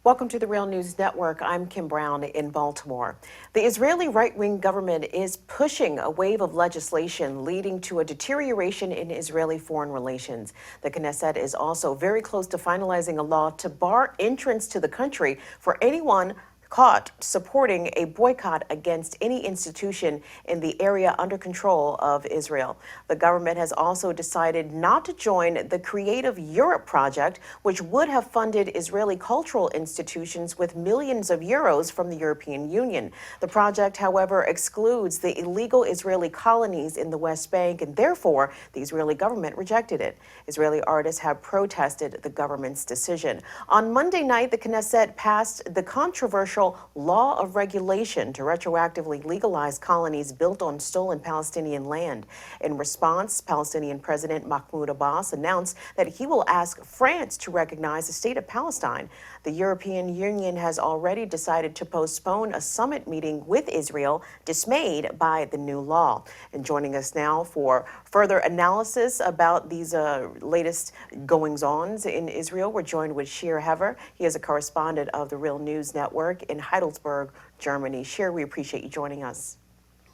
Welcome to the Real News Network. I'm Kim Brown in Baltimore. The Israeli right-wing government is pushing a wave of legislation leading to a deterioration in Israeli foreign relations. The Knesset is also very close to finalizing a law to bar entrance to the country for anyone caught supporting a boycott against any institution in the area under control of Israel. The government has also decided not to join the Creative Europe project, which would have funded Israeli cultural institutions with millions of euros from the European Union. The project, however, excludes the illegal Israeli colonies in the West Bank, and therefore the Israeli government rejected it. Israeli artists have protested the government's decision. On Monday night, the Knesset passed the controversial law of regulation to retroactively legalize colonies built on stolen Palestinian land. In response, Palestinian President Mahmoud Abbas announced that he will ask France to recognize the state of Palestine. The European Union has already decided to postpone a summit meeting with Israel, dismayed by the new law. And joining us now for further analysis about these latest goings-ons in Israel, we're joined with Shir Hever. He is a correspondent of the Real News Network in Heidelberg, Germany. Shir, we appreciate you joining us.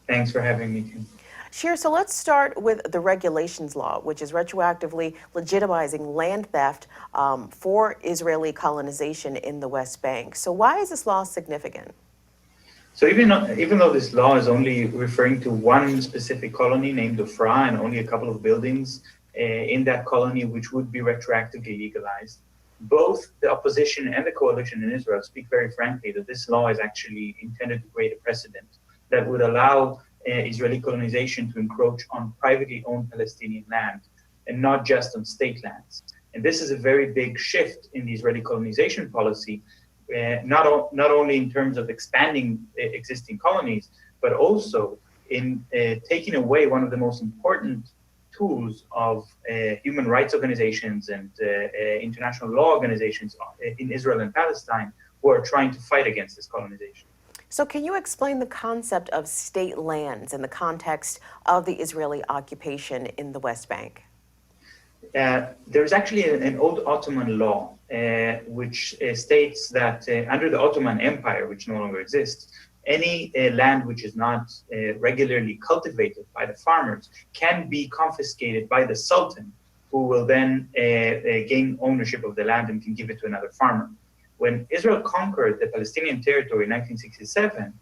Thanks for having me, Kim. Shir, so let's start with the regulations law, which is retroactively legitimizing land theft for Israeli colonization in the West Bank. So why is this law significant? So even though this law is only referring to one specific colony named Ofra and only a couple of buildings in that colony which would be retroactively legalized, both the opposition and the coalition in Israel speak very frankly that this law is actually intended to create a precedent that would allow Israeli colonization to encroach on privately owned Palestinian land and not just on state lands. And this is a very big shift in the Israeli colonization policy, not only in terms of expanding existing colonies, but also in taking away one of the most important tools of human rights organizations and international law organizations in Israel and Palestine who are trying to fight against this colonization. So can you explain the concept of state lands in the context of the Israeli occupation in the West Bank? There's actually an old Ottoman law which states that under the Ottoman Empire, which no longer exists, any land which is not regularly cultivated by the farmers can be confiscated by the Sultan, who will then gain ownership of the land and can give it to another farmer. When Israel conquered the Palestinian territory in 1967,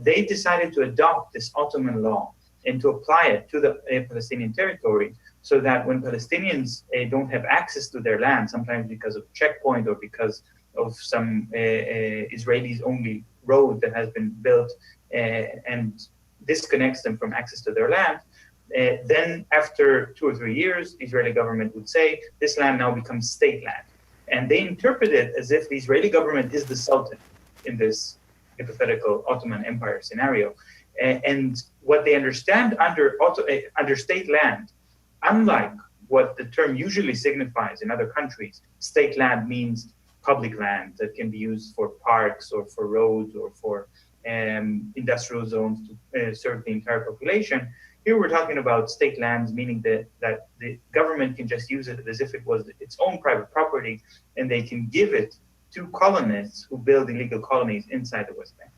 they decided to adopt this Ottoman law and to apply it to the Palestinian territory so that when Palestinians don't have access to their land, sometimes because of a checkpoint or because of some Israelis only road that has been built and disconnects them from access to their land, then after 2 or 3 years, the Israeli government would say, this land now becomes state land. And they interpret it as if the Israeli government is the Sultan in this hypothetical Ottoman Empire scenario. And what they understand under state land, unlike what the term usually signifies in other countries, state land means public land that can be used for parks or for roads or for industrial zones to serve the entire population. Here we're talking about state lands, meaning that the government can just use it as if it was its own private property, and they can give it to colonists who build illegal colonies inside the West Bank.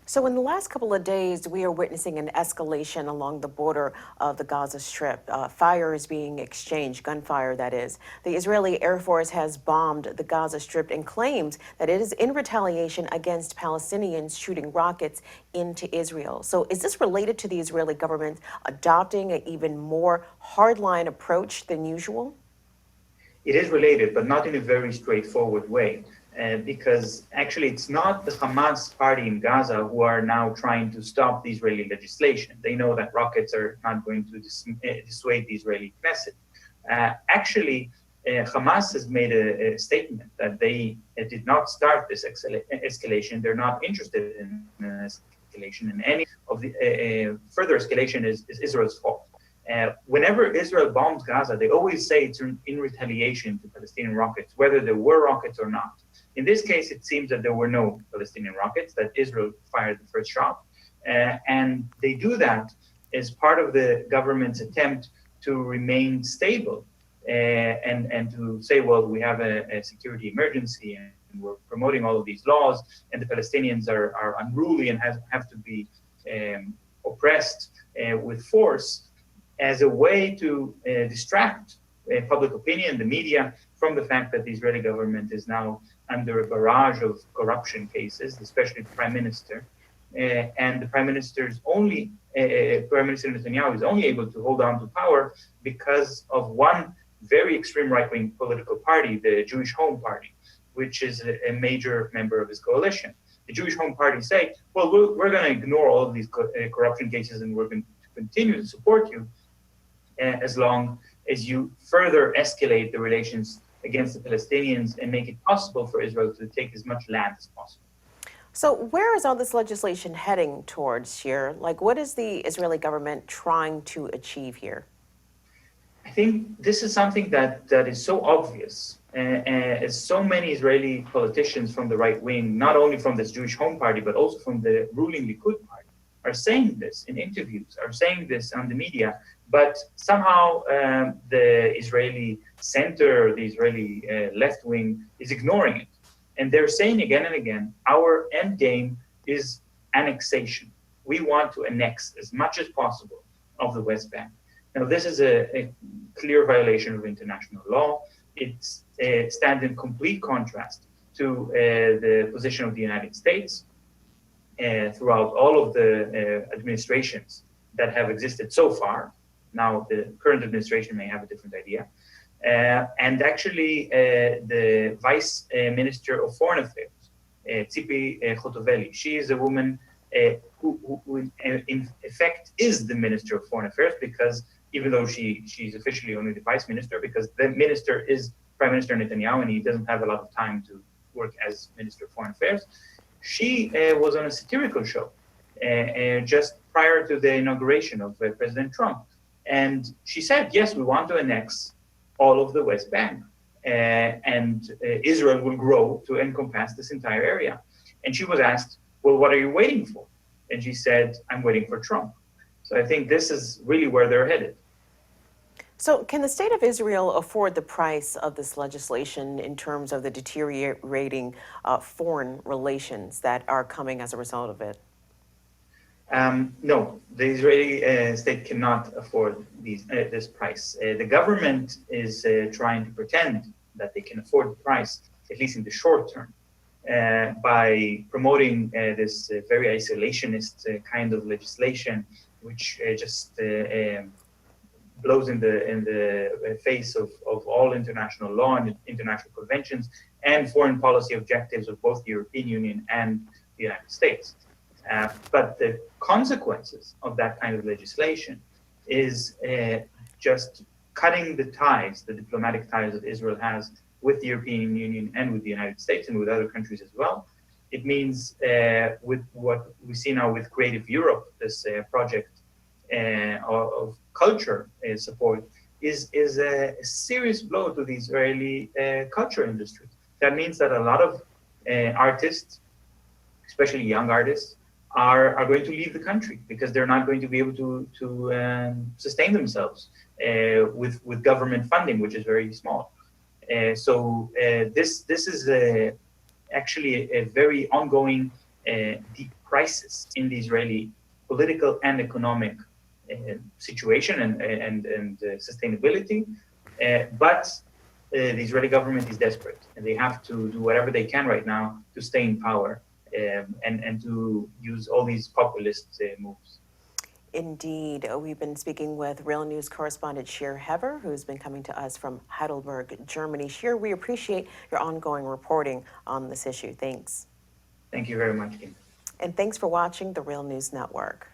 So in the last couple of days, we are witnessing an escalation along the border of the Gaza Strip. Fire is being exchanged, gunfire that is. The Israeli Air Force has bombed the Gaza Strip and claims that it is in retaliation against Palestinians shooting rockets into Israel. So is this related to the Israeli government adopting an even more hardline approach than usual? It is related, but not in a very straightforward way. Because actually it's not the Hamas party in Gaza who are now trying to stop the Israeli legislation. They know that rockets are not going to dissuade the Israeli Knesset. Actually, Hamas has made a statement that they did not start this escalation. They're not interested in escalation, and any of the further escalation is Israel's fault. Whenever Israel bombs Gaza, they always say it's in retaliation to Palestinian rockets, whether there were rockets or not. In this case, it seems that there were no Palestinian rockets, that Israel fired the first shot. And they do that as part of the government's attempt to remain stable and to say, well, we have a security emergency and we're promoting all of these laws, and the Palestinians are unruly and have to be oppressed with force, as a way to distract public opinion, the media, from the fact that the Israeli government is now under a barrage of corruption cases, especially the prime minister. And the prime minister's Prime Minister Netanyahu is only able to hold on to power because of one very extreme right-wing political party, the Jewish Home Party, which is a major member of his coalition. The Jewish Home Party say, well, we're going to ignore all of these corruption cases and we're going to continue to support you as long as you further escalate the relations against the Palestinians and make it possible for Israel to take as much land as possible. So where is all this legislation heading towards, Shir? Like, what is the Israeli government trying to achieve here? I think this is something that is so obvious. As so many Israeli politicians from the right wing, not only from this Jewish Home Party, but also from the ruling Likud party, are saying this in interviews, are saying this on the media, but somehow the Israeli center, the Israeli left wing is ignoring it. And they're saying again and again, our end game is annexation. We want to annex as much as possible of the West Bank. Now, this is a clear violation of international law. It stands in complete contrast to the position of the United States throughout all of the administrations that have existed so far. Now, the current administration may have a different idea. And actually, the Vice Minister of Foreign Affairs, Tzipi Chotoveli, she is a woman who in effect is the Minister of Foreign Affairs, because even though she's officially only the Vice Minister, because the Minister is Prime Minister Netanyahu and he doesn't have a lot of time to work as Minister of Foreign Affairs. She was on a satirical show just prior to the inauguration of President Trump. And she said, yes, we want to annex all of the West Bank, and Israel will grow to encompass this entire area. And she was asked, well, what are you waiting for? And she said, I'm waiting for Trump. So I think this is really where they're headed. So can the state of Israel afford the price of this legislation in terms of the deteriorating foreign relations that are coming as a result of it? No, the Israeli state cannot afford this price. The government is trying to pretend that they can afford the price, at least in the short term, by promoting this very isolationist kind of legislation, which just blows in the face of all international law and international conventions and foreign policy objectives of both the European Union and the United States. But the consequences of that kind of legislation is just cutting the ties, the diplomatic ties that Israel has with the European Union and with the United States and with other countries as well. It means with what we see now with Creative Europe, this project of culture support, is a serious blow to the Israeli culture industry. That means that a lot of artists, especially young artists, are going to leave the country because they're not going to be able to sustain themselves with government funding, which is very small. So this is actually a very ongoing deep crisis in the Israeli political and economic situation and sustainability. But the Israeli government is desperate, and they have to do whatever they can right now to stay in power and to use all these populist moves. Indeed. We've been speaking with Real News correspondent Shir Hever, who's been coming to us from Heidelberg, Germany. Shir, we appreciate your ongoing reporting on this issue. Thanks. Thank you very much, Kim. And thanks for watching the Real News Network.